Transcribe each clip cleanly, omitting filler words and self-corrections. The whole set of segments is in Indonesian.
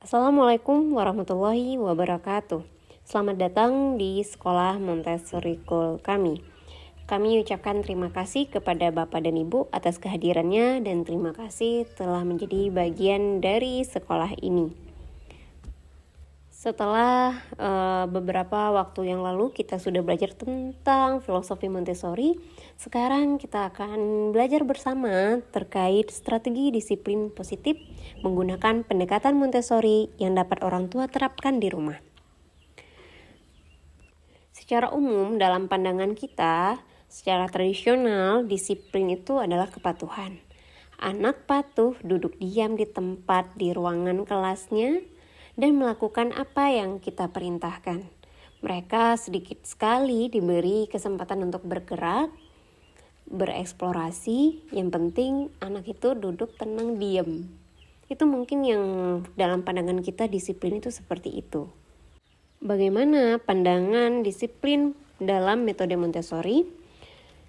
Assalamualaikum warahmatullahi wabarakatuh. Selamat datang di Sekolah Montessori School kami. Kami ucapkan terima kasih kepada Bapak dan Ibu atas kehadirannya dan terima kasih telah menjadi bagian dari sekolah ini. Setelah beberapa waktu yang lalu kita sudah belajar tentang filosofi Montessori, sekarang kita akan belajar bersama terkait strategi disiplin positif menggunakan pendekatan Montessori yang dapat orang tua terapkan di rumah. Secara umum dalam pandangan kita, secara tradisional disiplin itu adalah kepatuhan. Anak patuh duduk diam di tempat di ruangan kelasnya dan melakukan apa yang kita perintahkan. Mereka sedikit sekali diberi kesempatan untuk bergerak, bereksplorasi. Yang penting anak itu duduk tenang diam. Itu mungkin yang dalam pandangan kita disiplin itu seperti itu. Bagaimana pandangan disiplin dalam metode Montessori?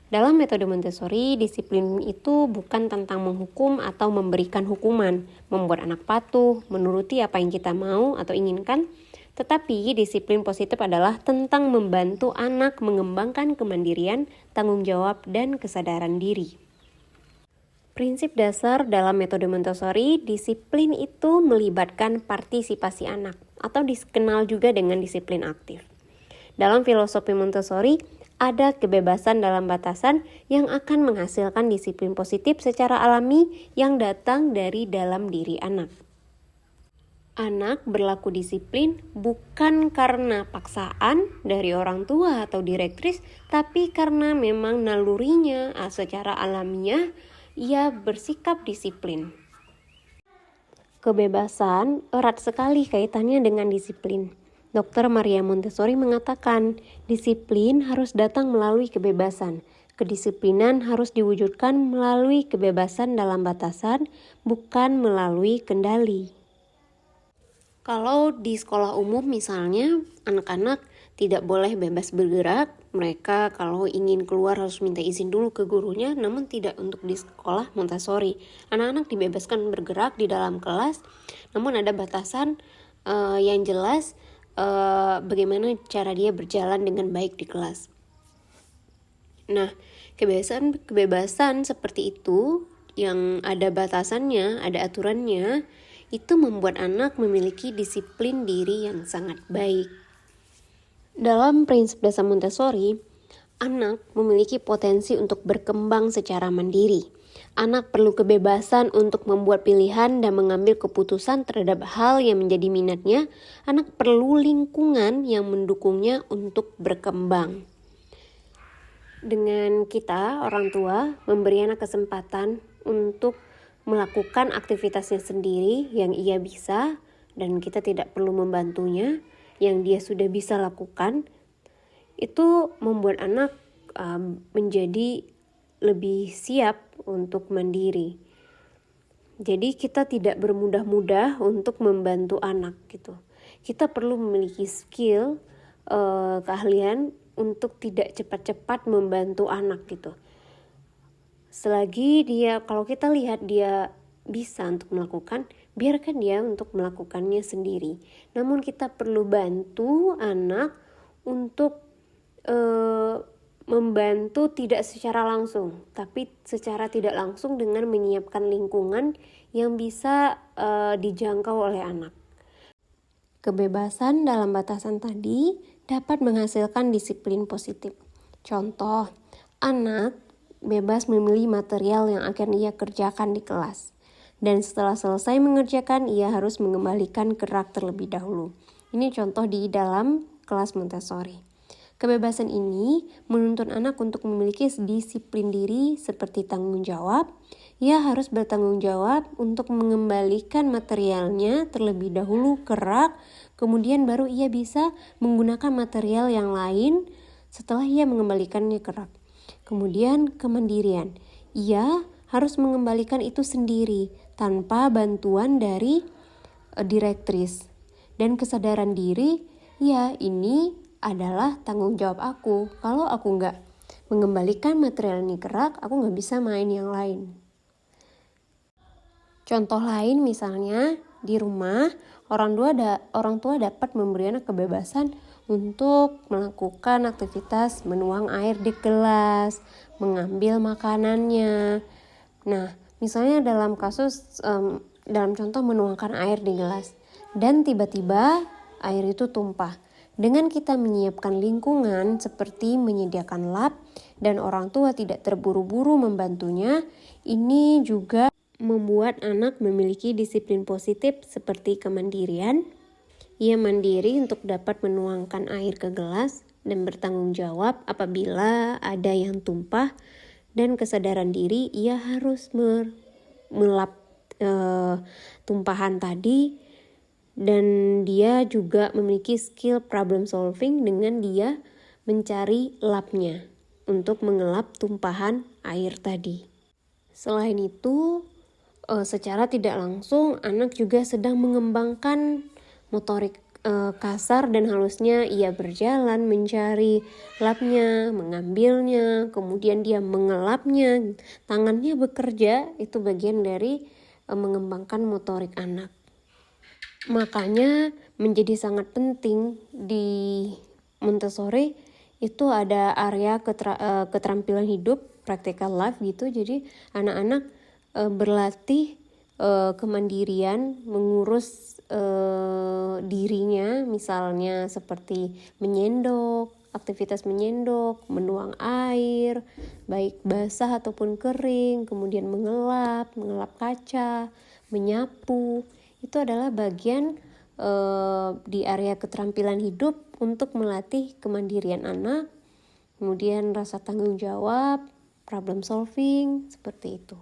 Dalam metode Montessori, disiplin itu bukan tentang menghukum atau memberikan hukuman, membuat anak patuh, menuruti apa yang kita mau atau inginkan, tetapi disiplin positif adalah tentang membantu anak mengembangkan kemandirian, tanggung jawab, dan kesadaran diri. Prinsip dasar dalam metode Montessori, disiplin itu melibatkan partisipasi anak, atau dikenal juga dengan disiplin aktif. Dalam filosofi Montessori, ada kebebasan dalam batasan yang akan menghasilkan disiplin positif secara alami yang datang dari dalam diri anak. Anak berlaku disiplin bukan karena paksaan dari orang tua atau direktris, tapi karena memang nalurinya secara alamiah ia bersikap disiplin. Kebebasan erat sekali kaitannya dengan disiplin. Dr. Maria Montessori mengatakan, disiplin harus datang melalui kebebasan. Kedisiplinan harus diwujudkan melalui kebebasan dalam batasan, bukan melalui kendali. Kalau di sekolah umum misalnya, anak-anak tidak boleh bebas bergerak. Mereka kalau ingin keluar harus minta izin dulu ke gurunya, namun tidak untuk di sekolah Montessori. Anak-anak dibebaskan bergerak di dalam kelas, namun ada batasan yang jelas bagaimana cara dia berjalan dengan baik di kelas. Nah, kebebasan seperti itu yang ada batasannya, ada aturannya, itu membuat anak memiliki disiplin diri yang sangat baik. Dalam prinsip dasar Montessori, anak memiliki potensi untuk berkembang secara mandiri. Anak perlu kebebasan untuk membuat pilihan dan mengambil keputusan terhadap hal yang menjadi minatnya. Anak perlu lingkungan yang mendukungnya untuk berkembang. Dengan kita, orang tua, memberi anak kesempatan untuk melakukan aktivitasnya sendiri yang ia bisa dan kita tidak perlu membantunya, yang dia sudah bisa lakukan, itu membuat anak menjadi lebih siap untuk mandiri. Jadi kita tidak bermudah-mudah untuk membantu anak gitu. Kita perlu memiliki skill, keahlian untuk tidak cepat-cepat membantu anak gitu. Selagi dia, kalau kita lihat dia bisa untuk melakukan, biarkan dia untuk melakukannya sendiri. Namun kita perlu bantu anak untuk membantu tidak secara langsung, tapi secara tidak langsung dengan menyiapkan lingkungan yang bisa dijangkau oleh anak. Kebebasan dalam batasan tadi dapat menghasilkan disiplin positif. Contoh, anak bebas memilih material yang akan ia kerjakan di kelas. Dan setelah selesai mengerjakan, ia harus mengembalikan gerak terlebih dahulu. Ini contoh di dalam kelas Montessori. Kebebasan ini menuntun anak untuk memiliki disiplin diri seperti tanggung jawab. Ia harus bertanggung jawab untuk mengembalikan materialnya terlebih dahulu ke rak, kemudian baru ia bisa menggunakan material yang lain setelah ia mengembalikannya ke rak. Kemudian kemandirian. Ia harus mengembalikan itu sendiri tanpa bantuan dari direktris. Dan kesadaran diri, ya ini adalah tanggung jawab aku. Kalau aku nggak mengembalikan material ini ke rak, aku nggak bisa main yang lain. Contoh lain misalnya Di rumah, orang tua dapat memberi anak kebebasan untuk melakukan aktivitas menuang air di gelas, mengambil makanannya. Nah, misalnya dalam contoh menuangkan air di gelas dan tiba-tiba air itu tumpah. Dengan kita menyiapkan lingkungan seperti menyediakan lap dan orang tua tidak terburu-buru membantunya, ini juga membuat anak memiliki disiplin positif seperti kemandirian. Ia mandiri untuk dapat menuangkan air ke gelas dan bertanggung jawab apabila ada yang tumpah, dan kesadaran diri ia harus melap tumpahan tadi, dan dia juga memiliki skill problem solving dengan dia mencari lapnya untuk mengelap tumpahan air tadi. Selain itu, secara tidak langsung anak juga sedang mengembangkan motorik kasar dan halusnya. Ia berjalan mencari lapnya, mengambilnya, kemudian dia mengelapnya, tangannya bekerja. Itu bagian dari mengembangkan motorik anak. Makanya menjadi sangat penting di Montessori itu ada area keterampilan hidup, practical life gitu. Jadi anak-anak berlatih kemandirian, mengurus dirinya, misalnya seperti menyendok, aktivitas menyendok, menuang air, baik basah ataupun kering, kemudian mengelap kaca, menyapu. Itu adalah bagian di area keterampilan hidup untuk melatih kemandirian anak, kemudian rasa tanggung jawab, problem solving, seperti itu.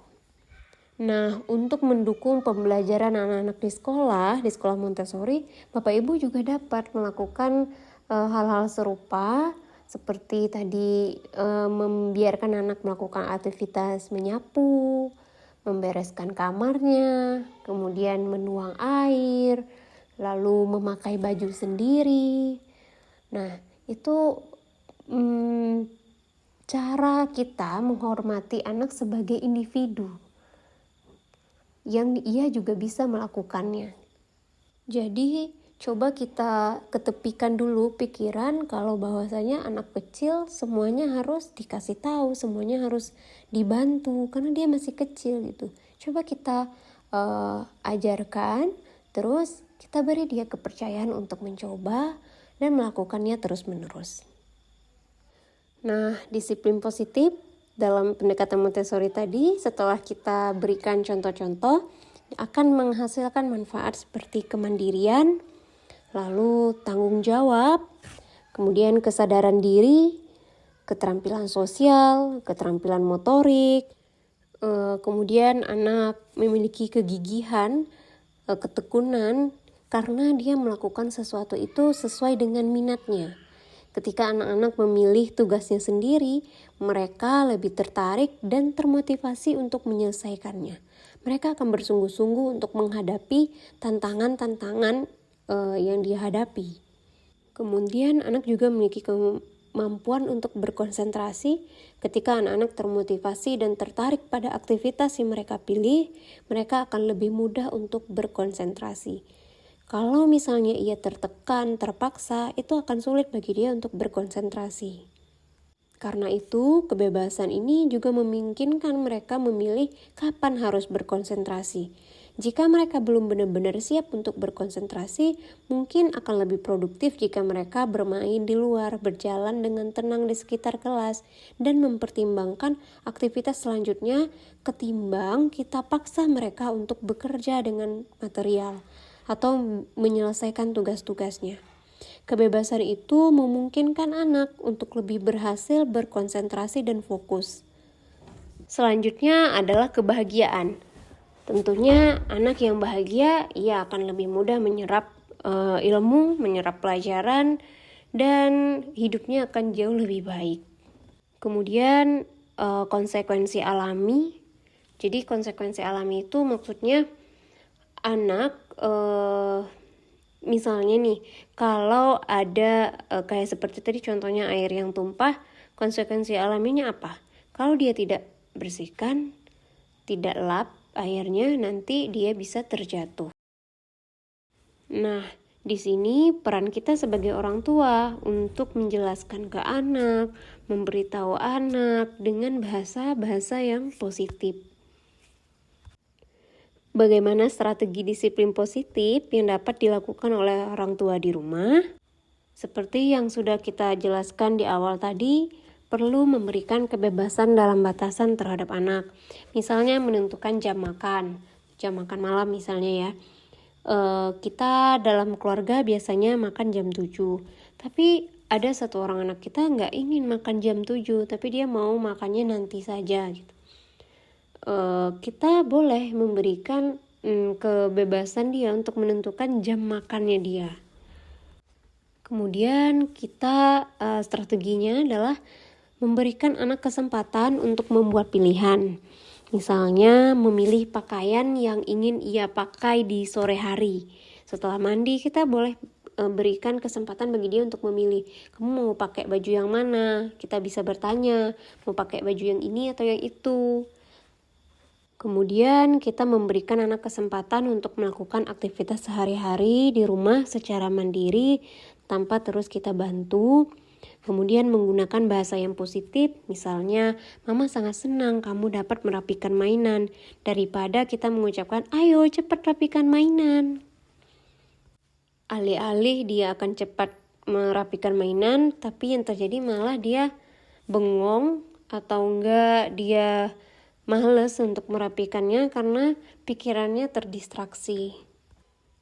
Nah, untuk mendukung pembelajaran anak-anak di sekolah Montessori, Bapak Ibu juga dapat melakukan hal-hal serupa seperti tadi membiarkan anak melakukan aktivitas menyapu, membereskan kamarnya, kemudian menuang air, lalu memakai baju sendiri. Nah, itu cara kita menghormati anak sebagai individu yang ia juga bisa melakukannya. Jadi coba kita ketepikan dulu pikiran kalau bahwasanya anak kecil semuanya harus dikasih tahu, semuanya harus dibantu karena dia masih kecil gitu. Coba kita ajarkan, terus kita beri dia kepercayaan untuk mencoba dan melakukannya terus-menerus. Nah, disiplin positif dalam pendekatan Montessori tadi, setelah kita berikan contoh-contoh, akan menghasilkan manfaat seperti kemandirian, lalu tanggung jawab, kemudian kesadaran diri, keterampilan sosial, keterampilan motorik, kemudian anak memiliki kegigihan, ketekunan, karena dia melakukan sesuatu itu sesuai dengan minatnya. Ketika anak-anak memilih tugasnya sendiri, mereka lebih tertarik dan termotivasi untuk menyelesaikannya. Mereka akan bersungguh-sungguh untuk menghadapi tantangan-tantangan yang dihadapi. Kemudian anak juga memiliki kemampuan untuk berkonsentrasi. Ketika anak-anak termotivasi dan tertarik pada aktivitas yang mereka pilih, mereka akan lebih mudah untuk berkonsentrasi. Kalau misalnya ia tertekan, terpaksa, itu akan sulit bagi dia untuk berkonsentrasi. Karena itu, kebebasan ini juga memungkinkan mereka memilih kapan harus berkonsentrasi. Jika mereka belum benar-benar siap untuk berkonsentrasi, mungkin akan lebih produktif jika mereka bermain di luar, berjalan dengan tenang di sekitar kelas, dan mempertimbangkan aktivitas selanjutnya ketimbang kita paksa mereka untuk bekerja dengan material atau menyelesaikan tugas-tugasnya. Kebebasan itu memungkinkan anak untuk lebih berhasil berkonsentrasi dan fokus. Selanjutnya adalah kebahagiaan. Tentunya anak yang bahagia, ia akan lebih mudah menyerap ilmu, menyerap pelajaran, dan hidupnya akan jauh lebih baik. Kemudian konsekuensi alami. Jadi konsekuensi alami itu maksudnya anak misalnya nih, kalau ada kayak seperti tadi contohnya air yang tumpah, konsekuensi alaminya apa? Kalau dia tidak bersihkan, tidak lap airnya, nanti dia bisa terjatuh. Nah, di sini peran kita sebagai orang tua untuk menjelaskan ke anak, memberitahu anak dengan bahasa-bahasa yang positif. Bagaimana strategi disiplin positif yang dapat dilakukan oleh orang tua di rumah? Seperti yang sudah kita jelaskan di awal tadi, perlu memberikan kebebasan dalam batasan terhadap anak. Misalnya menentukan jam makan malam misalnya ya. Kita dalam keluarga biasanya makan jam 7, tapi ada satu orang anak kita nggak ingin makan jam 7, tapi dia mau makannya nanti saja gitu. Kita boleh memberikan kebebasan dia untuk menentukan jam makannya dia. Kemudian kita strateginya adalah memberikan anak kesempatan untuk membuat pilihan. Misalnya memilih pakaian yang ingin ia pakai di sore hari. Setelah mandi kita boleh berikan kesempatan bagi dia untuk memilih, kamu mau pakai baju yang mana? Kita bisa bertanya, mau pakai baju yang ini atau yang itu. Kemudian kita memberikan anak kesempatan untuk melakukan aktivitas sehari-hari di rumah secara mandiri tanpa terus kita bantu. Kemudian menggunakan bahasa yang positif, misalnya, Mama sangat senang kamu dapat merapikan mainan, daripada kita mengucapkan, ayo cepat rapikan mainan. Alih-alih dia akan cepat merapikan mainan, tapi yang terjadi malah dia bengong atau enggak dia males untuk merapikannya karena pikirannya terdistraksi.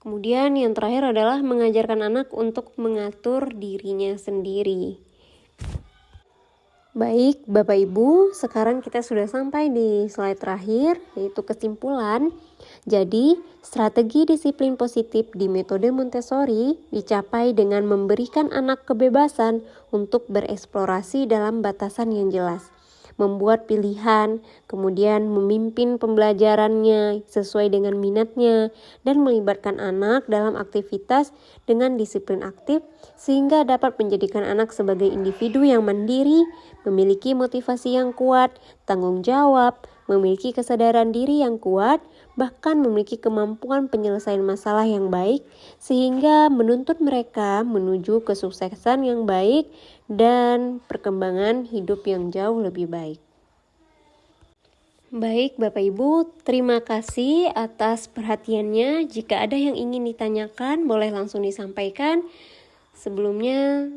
Kemudian yang terakhir adalah mengajarkan anak untuk mengatur dirinya sendiri. Baik, Bapak Ibu, sekarang kita sudah sampai di slide terakhir, yaitu kesimpulan. Jadi, strategi disiplin positif di metode Montessori dicapai dengan memberikan anak kebebasan untuk bereksplorasi dalam batasan yang jelas, membuat pilihan, kemudian memimpin pembelajarannya sesuai dengan minatnya, dan melibatkan anak dalam aktivitas dengan disiplin aktif sehingga dapat menjadikan anak sebagai individu yang mandiri, memiliki motivasi yang kuat, tanggung jawab, memiliki kesadaran diri yang kuat, bahkan memiliki kemampuan penyelesaian masalah yang baik, sehingga menuntut mereka menuju kesuksesan yang baik dan perkembangan hidup yang jauh lebih baik. Baik Bapak Ibu, terima kasih atas perhatiannya. Jika ada yang ingin ditanyakan, boleh langsung disampaikan. Sebelumnya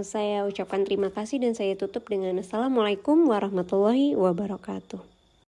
saya ucapkan terima kasih dan saya tutup dengan Assalamualaikum warahmatullahi wabarakatuh.